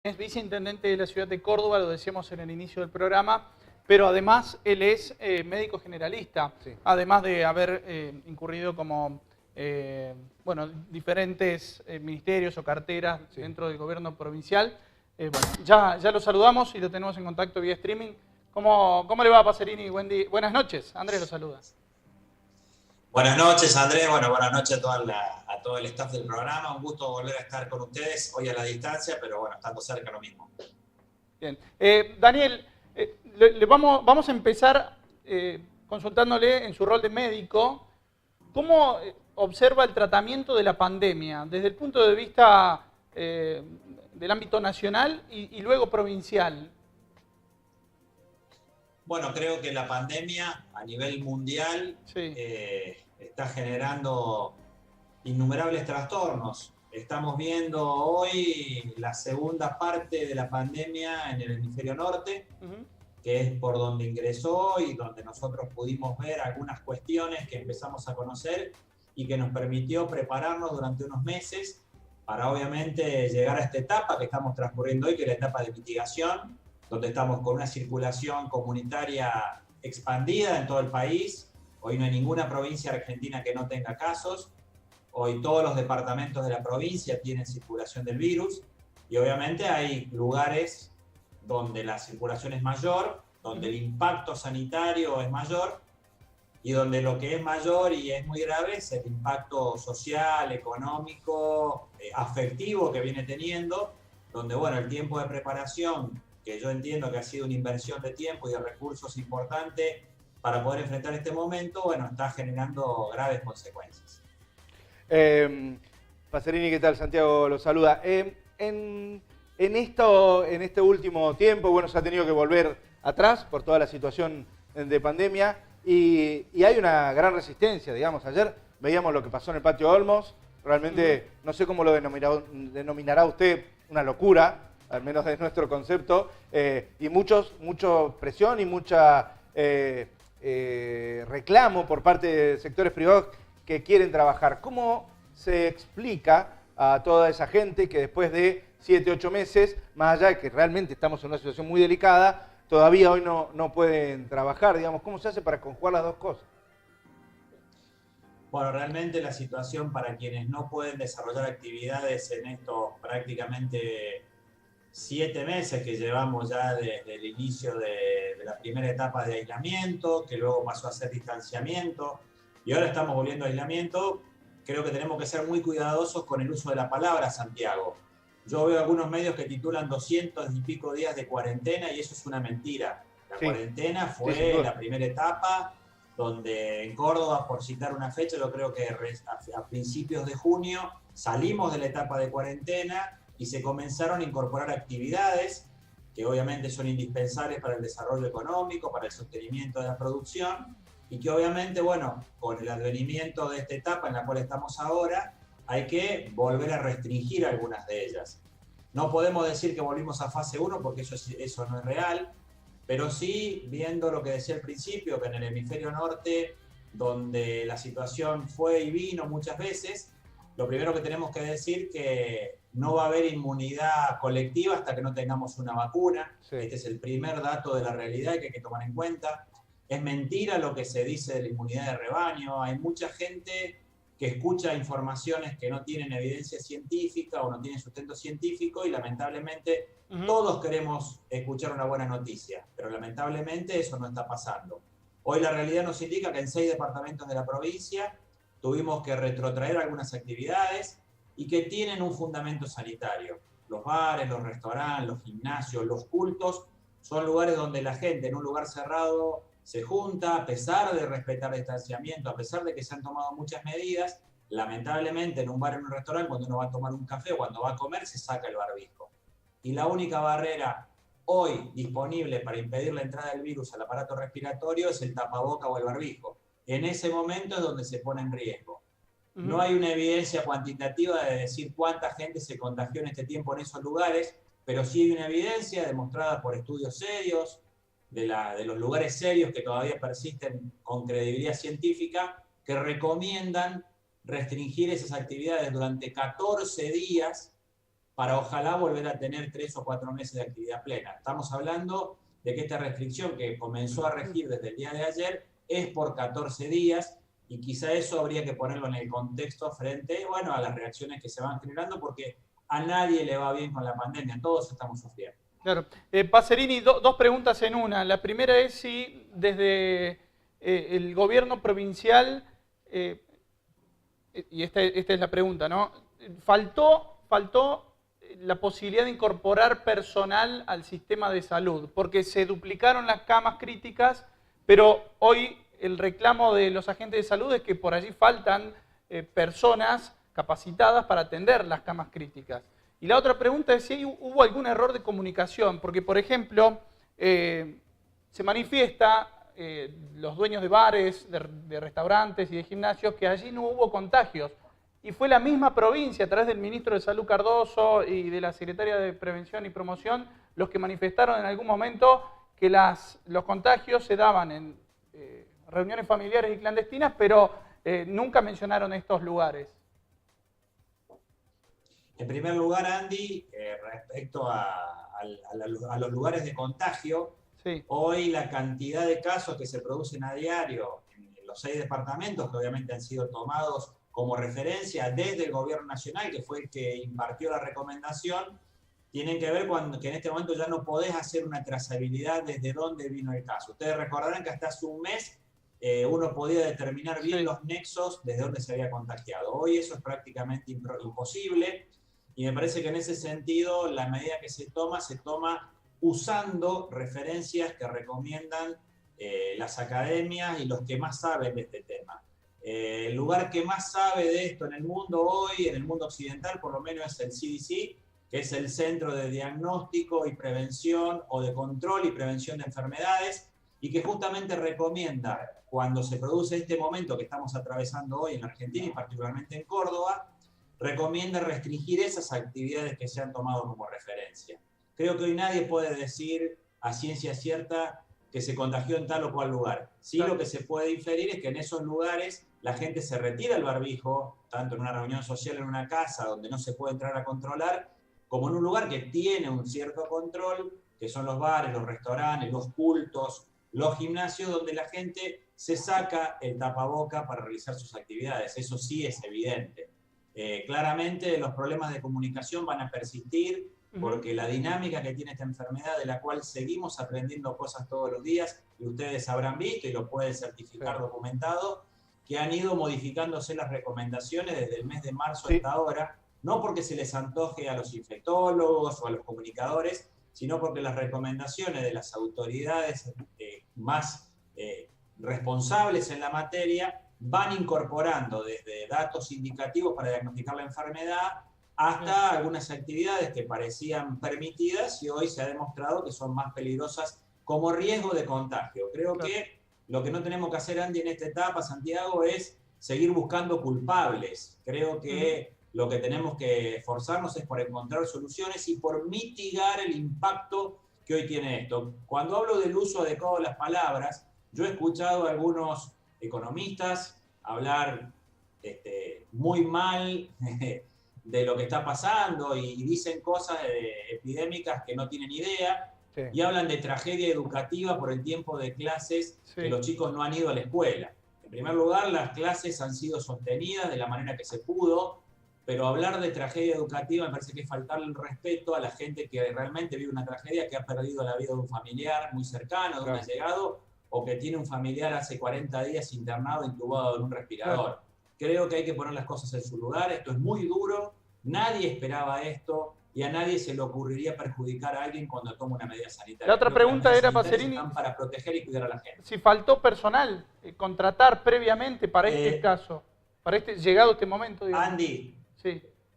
Es viceintendente de la ciudad de Córdoba, lo decíamos en el inicio del programa, pero además él es médico generalista, Sí. además de haber incurrido como bueno, diferentes ministerios o carteras Sí. dentro del gobierno provincial. Bueno, ya lo saludamos y lo tenemos en contacto vía streaming. ¿Cómo le va, Pacerini? Buenas noches, Andrés lo saluda. Buenas noches, Andrés. Bueno, buenas noches a todo el staff del programa. Un gusto volver a estar con ustedes, hoy a la distancia, pero bueno, estando cerca lo mismo. Bien. Daniel, vamos a empezar consultándole en su rol de médico, ¿cómo observa el tratamiento de la pandemia desde el punto de vista del ámbito nacional y luego provincial? Bueno, creo que la pandemia a nivel mundial Sí. está generando innumerables trastornos. Estamos viendo hoy la segunda parte de la pandemia en el hemisferio norte, que es por donde ingresó y donde nosotros pudimos ver algunas cuestiones que empezamos a conocer y que nos permitió prepararnos durante unos meses para obviamente llegar a esta etapa que estamos transcurriendo hoy, que es la etapa de mitigación, donde estamos con una circulación comunitaria expandida en todo el país. Hoy no hay ninguna provincia argentina que no tenga casos. Hoy todos los departamentos de la provincia tienen circulación del virus y obviamente hay lugares donde la circulación es mayor, donde el impacto sanitario es mayor y donde lo que es mayor y es muy grave es el impacto social, económico, afectivo que viene teniendo, donde bueno, el tiempo de preparación, que yo entiendo que ha sido una inversión de tiempo y de recursos importante para poder enfrentar este momento, bueno, está generando graves consecuencias. Pacerini, ¿qué tal? Santiago lo saluda. En este último tiempo, bueno, se ha tenido que volver atrás por toda la situación de pandemia y hay una gran resistencia, digamos. Ayer veíamos lo que pasó en el Patio Olmos, realmente no sé cómo lo denominará usted, una locura, al menos de nuestro concepto, y mucha presión y mucha reclamo por parte de sectores privados que quieren trabajar. ¿Cómo se explica a toda esa gente que después de 7, 8 meses, más allá de que realmente estamos en una situación muy delicada, todavía hoy no pueden trabajar? Digamos, ¿cómo se hace para conjugar las dos cosas? Bueno, realmente la situación para quienes no pueden desarrollar actividades en estos prácticamente 7 meses que llevamos ya desde el inicio de la primera etapa de aislamiento, que luego pasó a ser distanciamiento, y ahora estamos volviendo a aislamiento, creo que tenemos que ser muy cuidadosos con el uso de la palabra, Santiago. Yo veo algunos medios que titulan 200 y pico días de cuarentena y eso es una mentira. La cuarentena fue la primera etapa donde en Córdoba, por citar una fecha, yo creo que a principios de junio salimos de la etapa de cuarentena y se comenzaron a incorporar actividades que obviamente son indispensables para el desarrollo económico, para el sostenimiento de la producción, y que obviamente, bueno, con el advenimiento de esta etapa en la cual estamos ahora, hay que volver a restringir algunas de ellas. No podemos decir que volvimos a fase 1 porque eso no es real, pero sí, viendo lo que decía al principio, que en el hemisferio norte, donde la situación fue y vino muchas veces, lo primero que tenemos que decir que no va a haber inmunidad colectiva hasta que no tengamos una vacuna. Sí. Este es el primer dato de la realidad que hay que tomar en cuenta. Es mentira lo que se dice de la inmunidad de rebaño. Hay mucha gente que escucha informaciones que no tienen evidencia científica o no tienen sustento científico y lamentablemente todos queremos escuchar una buena noticia, pero lamentablemente eso no está pasando. Hoy la realidad nos indica que en 6 departamentos de la provincia tuvimos que retrotraer algunas actividades y que tienen un fundamento sanitario. Los bares, los restaurantes, los gimnasios, los cultos son lugares donde la gente en un lugar cerrado se junta, a pesar de respetar el distanciamiento, a pesar de que se han tomado muchas medidas. Lamentablemente en un bar, en un restaurante, cuando uno va a tomar un café o cuando va a comer, se saca el barbijo. Y la única barrera hoy disponible para impedir la entrada del virus al aparato respiratorio es el tapaboca o el barbijo. En ese momento es donde se pone en riesgo. No hay una evidencia cuantitativa de decir cuánta gente se contagió en este tiempo en esos lugares, pero sí hay una evidencia demostrada por estudios serios, de los lugares serios que todavía persisten con credibilidad científica, que recomiendan restringir esas actividades durante 14 días para ojalá volver a tener 3 o 4 meses de actividad plena. Estamos hablando de que esta restricción que comenzó a regir desde el día de ayer es por 14 días y quizá eso habría que ponerlo en el contexto frente, bueno, a las reacciones que se van generando porque a nadie le va bien con la pandemia, todos estamos sufriendo. Claro. Pacerini, dos preguntas en una. La primera es si desde el gobierno provincial, y esta es la pregunta, ¿no? Faltó la posibilidad de incorporar personal al sistema de salud, porque se duplicaron las camas críticas, pero hoy el reclamo de los agentes de salud es que por allí faltan personas capacitadas para atender las camas críticas. Y la otra pregunta es si hubo algún error de comunicación, porque por ejemplo, se manifiesta los dueños de bares, de restaurantes y de gimnasios que allí no hubo contagios. Y fue la misma provincia, a través del ministro de Salud Cardoso y de la secretaria de Prevención y Promoción, los que manifestaron en algún momento que los contagios se daban en reuniones familiares y clandestinas, pero nunca mencionaron estos lugares. En primer lugar, Andy, respecto a los lugares de contagio, sí. Hoy la cantidad de casos que se producen a diario en los 6 departamentos, que obviamente han sido tomados como referencia desde el gobierno nacional, que fue el que impartió la recomendación, tienen que ver que en este momento ya no podés hacer una trazabilidad desde dónde vino el caso. Ustedes recordarán que hasta hace un mes uno podía determinar bien los nexos desde dónde se había contagiado. Hoy eso es prácticamente imposible y me parece que en ese sentido la medida que se toma usando referencias que recomiendan las academias y los que más saben de este tema. El lugar que más sabe de esto en el mundo hoy, en el mundo occidental, por lo menos es el CDC, que es el Centro de Diagnóstico y Prevención o de Control y Prevención de Enfermedades, y que justamente recomienda, cuando se produce este momento que estamos atravesando hoy en Argentina y particularmente en Córdoba, recomienda restringir esas actividades que se han tomado como referencia. Creo que hoy nadie puede decir a ciencia cierta que se contagió en tal o cual lugar. Sí, lo que se puede inferir es que en esos lugares la gente se retira el barbijo, tanto en una reunión social en una casa donde no se puede entrar a controlar, como en un lugar que tiene un cierto control, que son los bares, los restaurantes, los cultos, los gimnasios, donde la gente se saca el tapaboca para realizar sus actividades. Eso sí es evidente. Claramente los problemas de comunicación van a persistir, porque la dinámica que tiene esta enfermedad, de la cual seguimos aprendiendo cosas todos los días, y ustedes habrán visto y lo pueden certificar documentado, que han ido modificándose las recomendaciones desde el mes de marzo hasta ahora, no porque se les antoje a los infectólogos o a los comunicadores, sino porque las recomendaciones de las autoridades más responsables en la materia van incorporando desde datos indicativos para diagnosticar la enfermedad hasta algunas actividades que parecían permitidas y hoy se ha demostrado que son más peligrosas como riesgo de contagio. Creo que lo que no tenemos que hacer, Andy, en esta etapa, Santiago, es seguir buscando culpables. Creo que lo que tenemos que esforzarnos es por encontrar soluciones y por mitigar el impacto que hoy tiene esto. Cuando hablo del uso adecuado de las palabras, yo he escuchado a algunos economistas hablar muy mal de lo que está pasando y dicen cosas epidémicas que no tienen idea y hablan de tragedia educativa por el tiempo de clases que los chicos no han ido a la escuela. En primer lugar, las clases han sido sostenidas de la manera que se pudo, pero hablar de tragedia educativa me parece que es faltarle el respeto a la gente que realmente vive una tragedia, que ha perdido la vida de un familiar muy cercano, de un allegado, o que tiene un familiar hace 40 días internado, intubado en un respirador. Creo que hay que poner las cosas en su lugar. Esto es muy duro, nadie esperaba esto y a nadie se le ocurriría perjudicar a alguien cuando toma una medida sanitaria. La otra pregunta era, Pacerini, están para proteger y cuidar a la gente. Si faltó personal, contratar previamente para este caso, para llegado este momento. Digamos. Andy,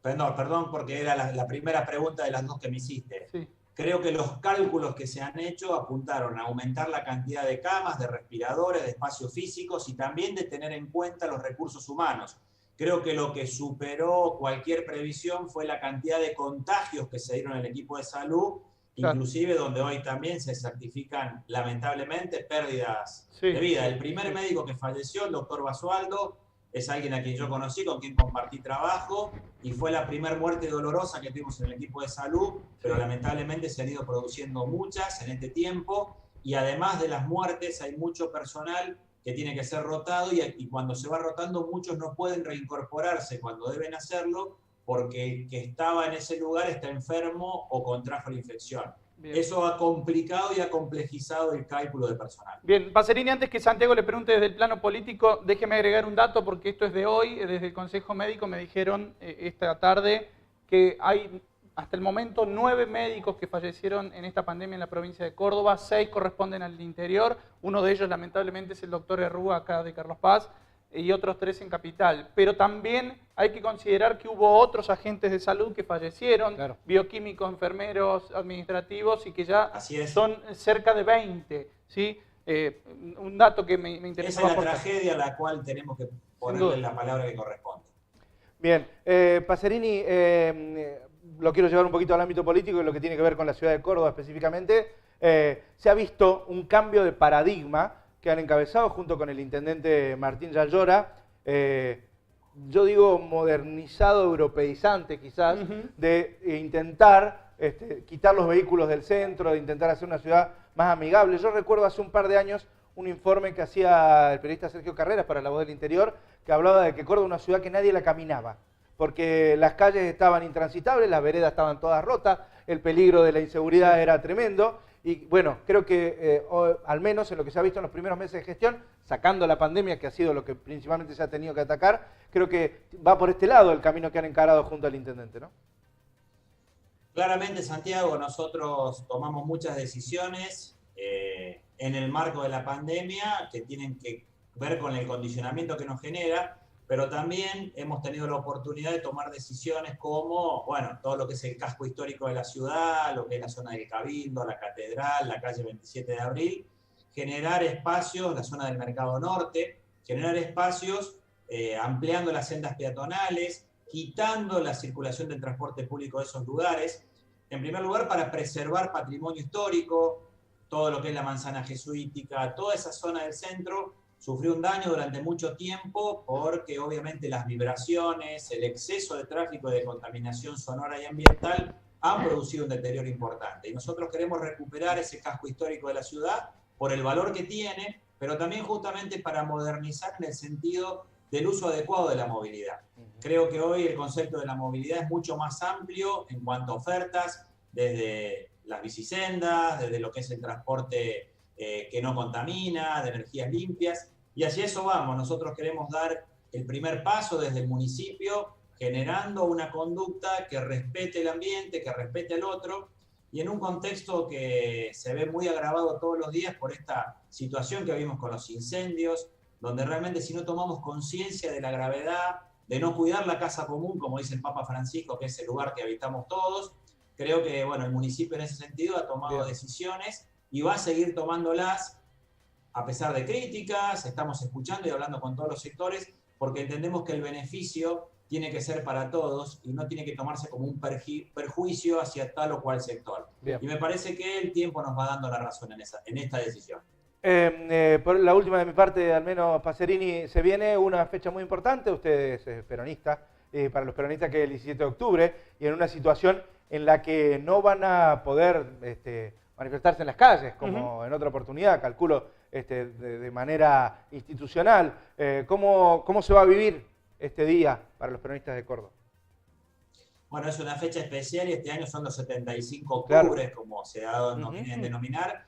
perdón, porque era la primera pregunta de las dos que me hiciste. Sí. Creo que los cálculos que se han hecho apuntaron a aumentar la cantidad de camas, de respiradores, de espacios físicos y también de tener en cuenta los recursos humanos. Creo que lo que superó cualquier previsión fue la cantidad de contagios que se dieron en el equipo de salud, inclusive donde hoy también se certifican lamentablemente pérdidas de vida. El primer médico que falleció, el doctor Basualdo, es alguien a quien yo conocí, con quien compartí trabajo, y fue la primera muerte dolorosa que tuvimos en el equipo de salud, pero lamentablemente se han ido produciendo muchas en este tiempo, y además de las muertes hay mucho personal que tiene que ser rotado, y cuando se va rotando muchos no pueden reincorporarse cuando deben hacerlo, porque el que estaba en ese lugar está enfermo o contrajo la infección. Bien. Eso ha complicado y ha complejizado el cálculo de personal. Bien, Pacerini, antes que Santiago le pregunte desde el plano político, déjeme agregar un dato porque esto es de hoy. Desde el Consejo Médico me dijeron esta tarde que hay hasta el momento 9 médicos que fallecieron en esta pandemia en la provincia de Córdoba, 6 corresponden al interior, uno de ellos lamentablemente es el doctor Errúa acá de Carlos Paz, y otros 3 en Capital. Pero también hay que considerar que hubo otros agentes de salud que fallecieron, claro, bioquímicos, enfermeros, administrativos, y que ya son cerca de 20, ¿sí? Un dato que me interesa. Esa es la tragedia a la cual tenemos que ponerle la palabra que corresponde. Bien, Pacerini, lo quiero llevar un poquito al ámbito político y lo que tiene que ver con la ciudad de Córdoba específicamente. Se ha visto un cambio de paradigma que han encabezado junto con el intendente Martín Yayora, yo digo modernizado, europeizante quizás, de intentar quitar los vehículos del centro, de intentar hacer una ciudad más amigable. Yo recuerdo hace un par de años un informe que hacía el periodista Sergio Carreras para La Voz del Interior, que hablaba de que Córdoba era una ciudad que nadie la caminaba, porque las calles estaban intransitables, las veredas estaban todas rotas, el peligro de la inseguridad era tremendo. Y bueno, creo que al menos en lo que se ha visto en los primeros meses de gestión, sacando la pandemia, que ha sido lo que principalmente se ha tenido que atacar, creo que va por este lado el camino que han encarado junto al intendente, ¿no? Claramente, Santiago, nosotros tomamos muchas decisiones en el marco de la pandemia que tienen que ver con el condicionamiento que nos genera, pero también hemos tenido la oportunidad de tomar decisiones como, bueno, todo lo que es el casco histórico de la ciudad, lo que es la zona del Cabildo, la Catedral, la calle 27 de Abril, generar espacios, la zona del Mercado Norte, generar espacios ampliando las sendas peatonales, quitando la circulación del transporte público de esos lugares, en primer lugar para preservar patrimonio histórico, todo lo que es la manzana jesuítica, toda esa zona del centro sufrió un daño durante mucho tiempo porque obviamente las vibraciones, el exceso de tráfico y de contaminación sonora y ambiental han producido un deterioro importante. Y nosotros queremos recuperar ese casco histórico de la ciudad por el valor que tiene, pero también justamente para modernizar en el sentido del uso adecuado de la movilidad. Creo que hoy el concepto de la movilidad es mucho más amplio en cuanto a ofertas, desde las bicisendas, desde lo que es el transporte que no contamina, de energías limpias, y hacia eso vamos. Nosotros queremos dar el primer paso desde el municipio, generando una conducta que respete el ambiente, que respete al otro, y en un contexto que se ve muy agravado todos los días por esta situación que vimos con los incendios, donde realmente si no tomamos conciencia de la gravedad, de no cuidar la casa común, como dice el Papa Francisco, que es el lugar que habitamos todos, creo que bueno, el municipio en ese sentido ha tomado decisiones y va a seguir tomándolas a pesar de críticas. Estamos escuchando y hablando con todos los sectores porque entendemos que el beneficio tiene que ser para todos y no tiene que tomarse como un perjuicio hacia tal o cual sector. Bien. Y me parece que el tiempo nos va dando la razón en esta decisión. Por la última de mi parte, al menos Pacerini, se viene una fecha muy importante, usted es peronista, para los peronistas que es el 17 de octubre, y en una situación en la que no van a poder manifestarse en las calles, como en otra oportunidad, calculo, de manera institucional. ¿Cómo se va a vivir este día para los peronistas de Córdoba? Bueno, es una fecha especial y este año son los 75 octubres, claro, como se ha dado en denominar.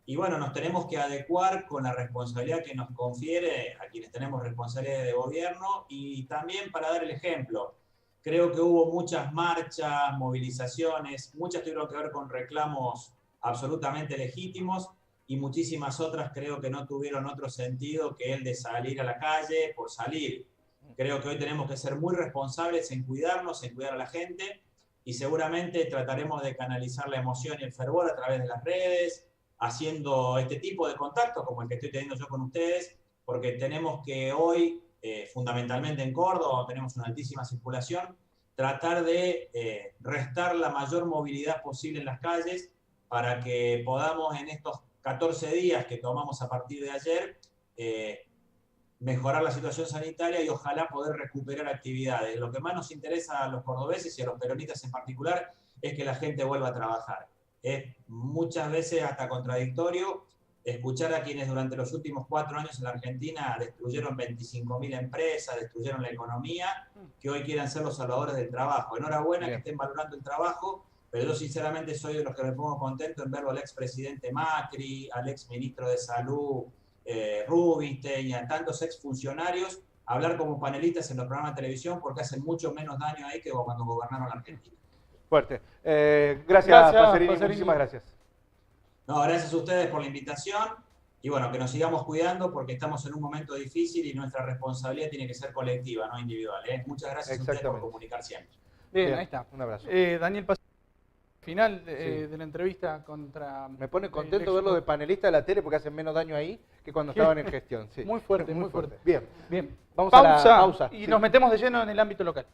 Y bueno, nos tenemos que adecuar con la responsabilidad que nos confiere a quienes tenemos responsabilidad de gobierno y también para dar el ejemplo. Creo que hubo muchas marchas, movilizaciones, muchas tuvieron que ver con reclamos absolutamente legítimos y muchísimas otras creo que no tuvieron otro sentido que el de salir a la calle por salir. Creo que hoy tenemos que ser muy responsables en cuidarnos, en cuidar a la gente y seguramente trataremos de canalizar la emoción y el fervor a través de las redes, haciendo este tipo de contactos como el que estoy teniendo yo con ustedes, porque tenemos que hoy, fundamentalmente en Córdoba, tenemos una altísima circulación, tratar de restar la mayor movilidad posible en las calles para que podamos en estos 14 días que tomamos a partir de ayer mejorar la situación sanitaria y ojalá poder recuperar actividades. Lo que más nos interesa a los cordobeses y a los peronistas en particular es que la gente vuelva a trabajar. Es muchas veces hasta contradictorio escuchar a quienes durante los últimos 4 años en la Argentina destruyeron 25.000 empresas, destruyeron la economía, que hoy quieran ser los salvadores del trabajo. Enhorabuena que estén valorando el trabajo, pero yo sinceramente soy de los que me pongo contento en verlo al expresidente Macri, al exministro de Salud Rubinstein y a tantos exfuncionarios hablar como panelistas en los programas de televisión porque hacen mucho menos daño ahí que cuando gobernaron la Argentina. Fuerte. Gracias, Pacerini, muchísimas gracias. No, gracias a ustedes por la invitación y bueno, que nos sigamos cuidando porque estamos en un momento difícil y nuestra responsabilidad tiene que ser colectiva, no individual. Muchas gracias a ustedes por comunicar siempre. Bien, ahí está. Un abrazo. Daniel Pacerini, final de la entrevista contra... Me pone contento verlo de panelista de la tele porque hacen menos daño ahí que cuando estaban en gestión. Sí. Muy fuerte, muy fuerte. Bien. Vamos a la pausa pausa y nos metemos de lleno en el ámbito local.